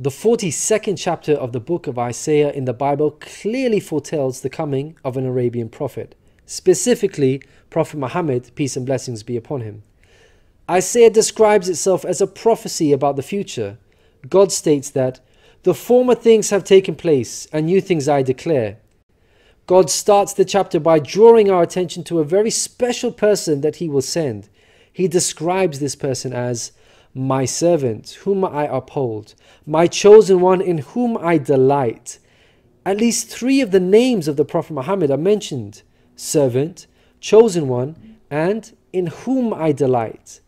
The 42nd chapter of the book of Isaiah in the Bible clearly foretells the coming of an Arabian prophet, specifically Prophet Muhammad, peace and blessings be upon him. Isaiah describes itself as a prophecy about the future. God states that, "The former things have taken place, and new things I declare." God starts the chapter by drawing our attention to a very special person that he will send. He describes this person as my servant, whom I uphold, my chosen one in whom I delight. At least 3 of the names of the Prophet Muhammad are mentioned: servant, chosen one, and in whom I delight.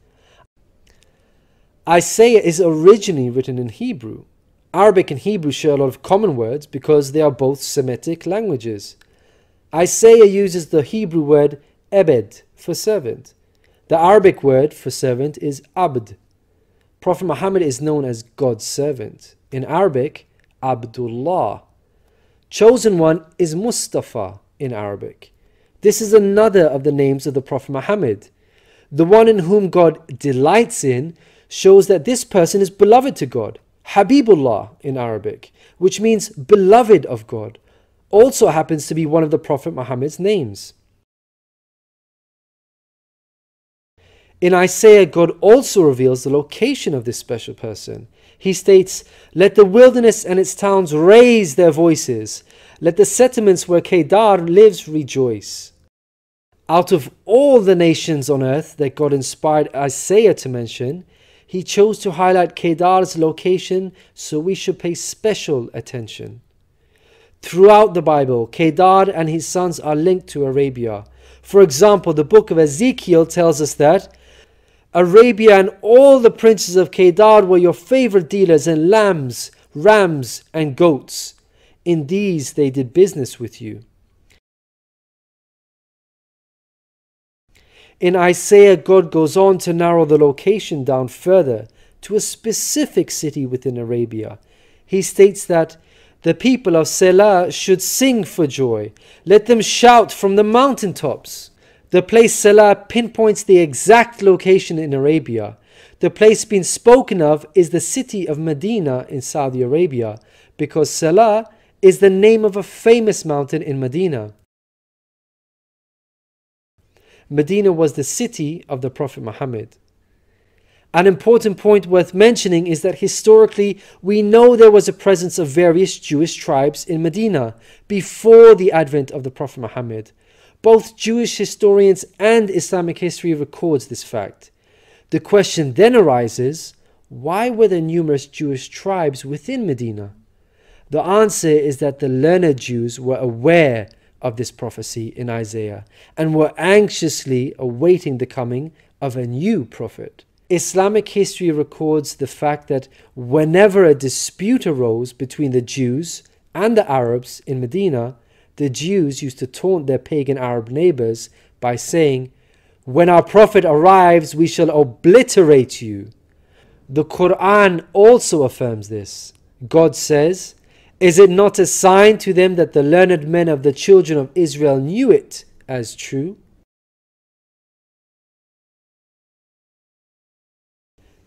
Isaiah is originally written in Hebrew. Arabic and Hebrew share a lot of common words because they are both Semitic languages. Isaiah uses the Hebrew word ebed for servant. The Arabic word for servant is abd. Prophet Muhammad is known as God's servant. In Arabic, Abdullah. Chosen one is Mustafa in Arabic. This is another of the names of the Prophet Muhammad. The one in whom God delights in shows that this person is beloved to God. Habibullah in Arabic, which means beloved of God, also happens to be one of the Prophet Muhammad's names. In Isaiah, God also reveals the location of this special person. He states, "Let the wilderness and its towns raise their voices. Let the settlements where Kedar lives rejoice." Out of all the nations on earth that God inspired Isaiah to mention, he chose to highlight Kedar's location, so we should pay special attention. Throughout the Bible, Kedar and his sons are linked to Arabia. For example, the book of Ezekiel tells us that Arabia and all the princes of Kedar were your favorite dealers in lambs, rams, and goats. In these they did business with you. In Isaiah, God goes on to narrow the location down further to a specific city within Arabia. He states that the people of Selah should sing for joy. Let them shout from the mountaintops. The place Selah pinpoints the exact location in Arabia. The place being spoken of is the city of Madeena in Saudi Arabia, because Selah is the name of a famous mountain in Medina. Medina was the city of the Prophet Muhammad. An important point worth mentioning is that historically we know there was a presence of various Jewish tribes in Medina before the advent of the Prophet Muhammad. Both Jewish historians and Islamic history records this fact. The question then arises, why were there numerous Jewish tribes within Medina? The answer is that the learned Jews were aware of this prophecy in Isaiah and were anxiously awaiting the coming of a new prophet. Islamic history records the fact that whenever a dispute arose between the Jews and the Arabs in Medina, the Jews used to taunt their pagan Arab neighbors by saying, "When our prophet arrives, we shall obliterate you." The Quran also affirms this. God says, "Is it not a sign to them that the learned men of the children of Israel knew it as true?"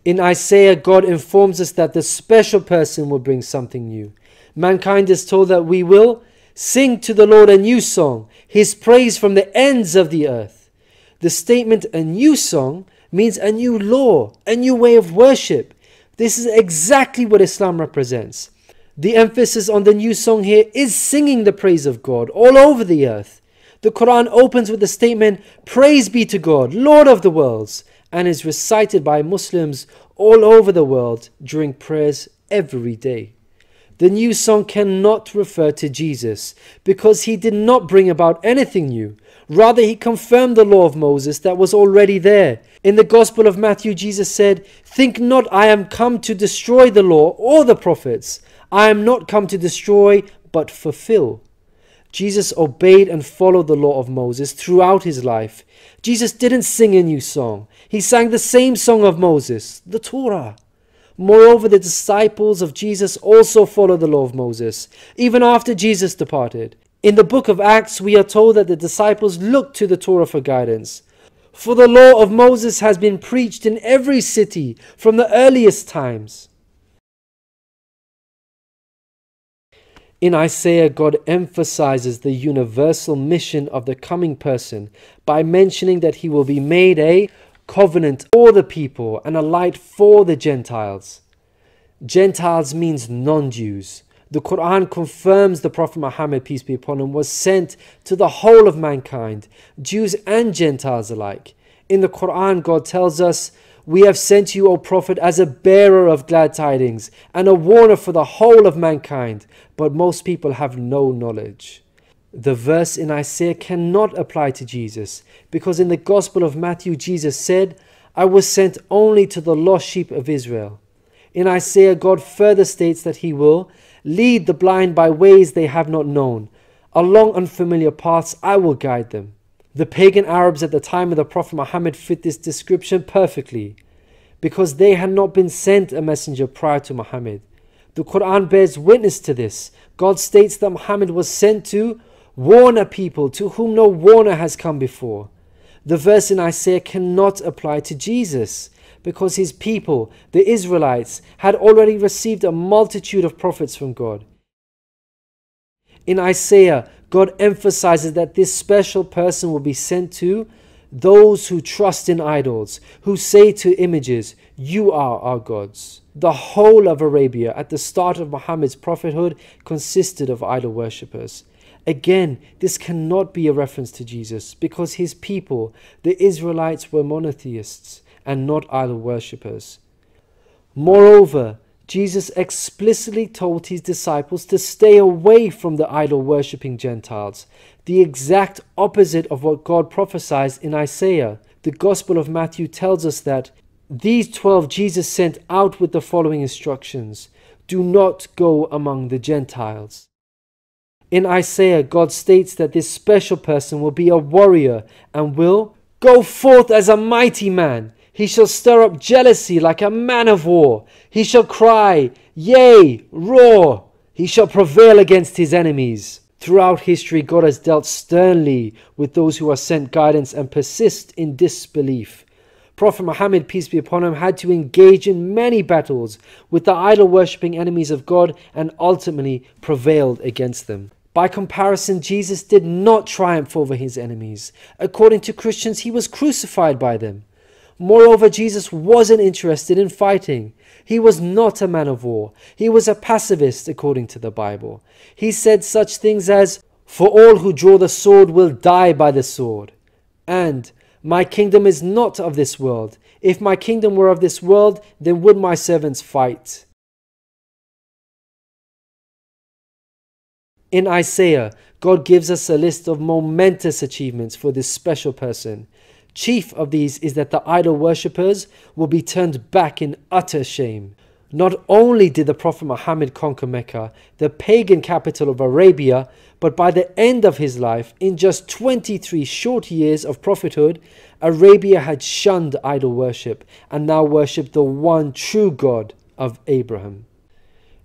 In Isaiah, God informs us that the special person will bring something new. Mankind is told that we will sing to the Lord a new song, His praise from the ends of the earth. The statement "a new song" means a new law, a new way of worship. This is exactly what Islam represents. The emphasis on the new song here is singing the praise of God all over the earth. The Quran opens with the statement, "Praise be to God, Lord of the worlds," and is recited by Muslims all over the world during prayers every day. The new song cannot refer to Jesus because he did not bring about anything new. Rather, he confirmed the law of Moses that was already there. In the Gospel of Matthew, Jesus said, "Think not I am come to destroy the law or the prophets. I am not come to destroy, but fulfill." Jesus obeyed and followed the law of Moses throughout his life. Jesus didn't sing a new song. He sang the same song of Moses, the Torah. Moreover, the disciples of Jesus also followed the law of Moses, even after Jesus departed. In the book of Acts, we are told that the disciples looked to the Torah for guidance. For the law of Moses has been preached in every city from the earliest times. In Isaiah, God emphasizes the universal mission of the coming person by mentioning that he will be made a covenant for the people and a light for the Gentiles. Gentiles means non-Jews. The Quran confirms the Prophet Muhammad, peace be upon him, was sent to the whole of mankind, Jews and Gentiles alike. In the Quran, God tells us, "We have sent you, O Prophet, as a bearer of glad tidings and a warner for the whole of mankind, but most people have no knowledge." The verse in Isaiah cannot apply to Jesus, because in the Gospel of Matthew, Jesus said, "I was sent only to the lost sheep of Israel." In Isaiah, God further states that he will lead the blind by ways they have not known. Along unfamiliar paths I will guide them. The pagan Arabs at the time of the Prophet Muhammad fit this description perfectly, because they had not been sent a messenger prior to Muhammad. The Quran bears witness to this. God states that Muhammad was sent to warn a people to whom no warner has come before. The verse in Isaiah cannot apply to Jesus, because his people, the Israelites, had already received a multitude of prophets from God. In Isaiah, God emphasizes that this special person will be sent to those who trust in idols, who say to images, "You are our gods." The whole of Arabia at the start of Muhammad's prophethood consisted of idol worshippers. Again, this cannot be a reference to Jesus, because his people, the Israelites, were monotheists and not idol worshippers. Moreover, Jesus explicitly told his disciples to stay away from the idol-worshipping Gentiles, the exact opposite of what God prophesied in Isaiah. The Gospel of Matthew tells us that these 12 Jesus sent out with the following instructions: "Do not go among the Gentiles." In Isaiah, God states that this special person will be a warrior and will go forth as a mighty man. He shall stir up jealousy like a man of war. He shall cry, yea, roar. He shall prevail against his enemies. Throughout history, God has dealt sternly with those who are sent guidance and persist in disbelief. Prophet Muhammad, peace be upon him, had to engage in many battles with the idol-worshipping enemies of God and ultimately prevailed against them. By comparison, Jesus did not triumph over his enemies. According to Christians, he was crucified by them. Moreover, Jesus wasn't interested in fighting. He was not a man of war. He was a pacifist, according to the Bible. He said such things as, "For all who draw the sword will die by the sword," and "My kingdom is not of this world. If my kingdom were of this world, then would my servants fight." In Isaiah, God gives us a list of momentous achievements for this special person. Chief of these is that the idol worshippers will be turned back in utter shame. Not only did the Prophet Muhammad conquer Mecca, the pagan capital of Arabia, but by the end of his life, in just 23 short years of prophethood, Arabia had shunned idol worship and now worshipped the one true God of Abraham.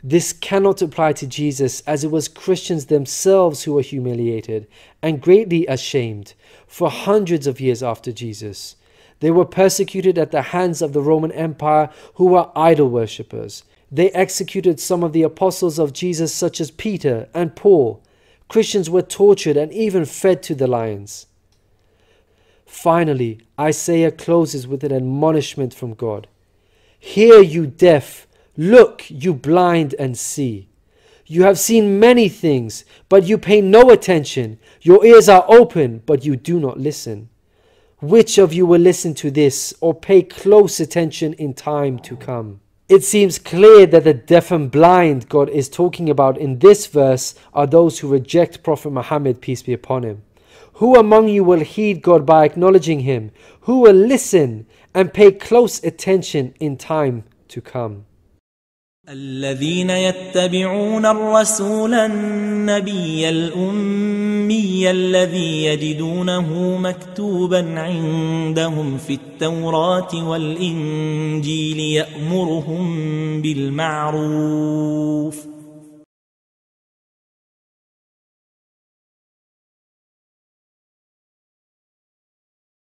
This cannot apply to Jesus, as it was Christians themselves who were humiliated and greatly ashamed for hundreds of years after Jesus. They were persecuted at the hands of the Roman Empire, who were idol worshippers. They executed some of the apostles of Jesus, such as Peter and Paul. Christians were tortured and even fed to the lions. Finally, Isaiah closes with an admonishment from God. "Hear, you deaf. Look, you blind, and see. You have seen many things, but you pay no attention. Your ears are open, but you do not listen. Which of you will listen to this or pay close attention in time to come?" It seems clear that the deaf and blind God is talking about in this verse are those who reject Prophet Muhammad, peace be upon him. Who among you will heed God by acknowledging him? Who will listen and pay close attention in time to come? الذين يتبعون الرسول النبي الأمي الذي يجدونه مكتوبا عندهم في التوراة والإنجيل يأمرهم بالمعروف